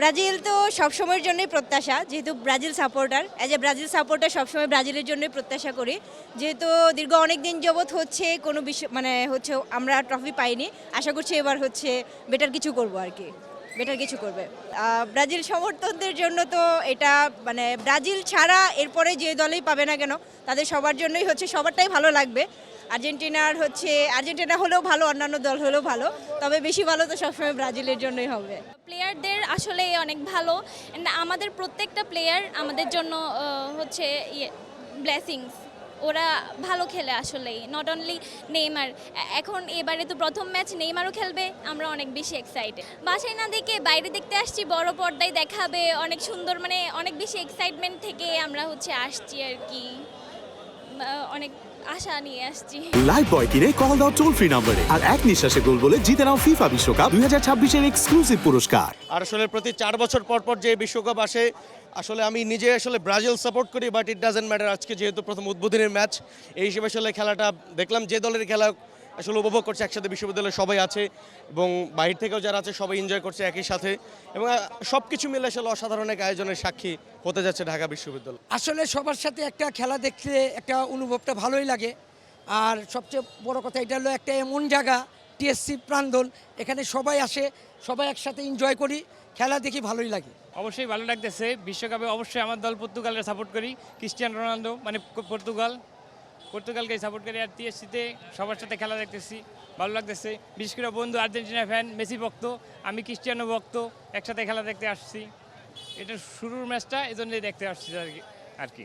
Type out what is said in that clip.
Brazil তো সবসময়ের জন্যই প্রত্যাশা, যেহেতু Brazil supporter, as a Brazil supporter সবসময় ব্রাজিলের জন্যই প্রত্যাশা করি। যেহেতু দীর্ঘ অনেক দিন যাবৎ হচ্ছে কোনো বিষয় হচ্ছে আমরা ট্রফি পাইনি, আশা করছি এবার হচ্ছে বেটার কিছু করব আর কি, বেটার কিছু করবে। ব্রাজিল সমর্থকদের জন্য তো এটা ব্রাজিল ছাড়া এরপরে যে দলেই পাবে না কেন তাদের সবার জন্যই হচ্ছে সবারটাই ভালো লাগবে। আর্জেন্টিনা হলেও ভালো, অন্যান্য দল হলেও ভালো, তবে বেশি ভালো তো সবসময় ব্রাজিলের জন্যই হবে। প্লেয়ারদের আসলে অনেক ভালো, আমাদের প্রত্যেকটা প্লেয়ার আমাদের জন্য হচ্ছে ব্লেসিংস। ওরা ভালো খেলে আসলেই, নট অনলি নেইমার। এখন এবারে তো প্রথম ম্যাচ নেইমারও খেলবে, আমরা অনেক বেশি এক্সাইটেড। বাসায় না দেখে বাইরে দেখতে আসছি, বড় পর্দায় দেখাবে, অনেক সুন্দর, অনেক বেশি এক্সাইটমেন্ট থেকে আমরা হচ্ছে আসছি আর কি, অনেক আশা নিয়ে আসছি। লাইভ বয় কিনে কল দাও টোল ফ্রি নম্বরে, আর এক নিঃশ্বাসে গোল বলে জিতে নাও ফিফা বিশ্বকাপ 2026 এর এক্সক্লুসিভ পুরস্কার। আর আসলে প্রতি 4 বছর পর পর যে বিশ্বকাপ আসে, আসলে আমি নিজে আসলে ব্রাজিল সাপোর্ট করি, বাট ইট ডাজেন্ট ম্যাটার। আজকে যেহেতু প্রথম উদ্বোধনের ম্যাচ, এই হিসেবে আসলে খেলাটা দেখলাম, যে দলের খেলা আসলে উপভোগ করছে, একসাথে বিশ্ববিদ্যালয়ে সবাই আছে এবং বাইরে থেকেও যারা আছে সবাই এনজয় করছে একই সাথে, এবং সব কিছু মিলে আসলে অসাধারণ এক আয়োজনের সাক্ষী হতে যাচ্ছে ঢাকা বিশ্ববিদ্যালয়। আসলে সবার সাথে একটা খেলা দেখলে একটা অনুভবটা ভালোই লাগে। আর সবচেয়ে বড় কথা এটা হলো একটা এমন জায়গা, টিএসসি প্রাঙ্গণ, এখানে সবাই আসে, সবাই একসাথে এনজয় করি, খেলা দেখি ভালোই লাগে। অবশ্যই ভালো লাগতেছে। বিশ্বকাপে অবশ্যই আমার দল পর্তুগালের সাপোর্ট করি, ক্রিস্টিয়ানো রোনালদো পর্তুগালকে সাপোর্ট করি। আর টিএসসিতে সবার সাথে খেলা দেখতেছি, ভালো লাগতেছে। বিশেষ করে বন্ধু আর্জেন্টিনা ফ্যান, মেসি ভক্ত, আমি ক্রিস্টিয়ানো ভক্ত, একসাথে খেলা দেখতে আসছি। এটা শুরুর ম্যাচটা এজন্যই দেখতে আসছি আর কি।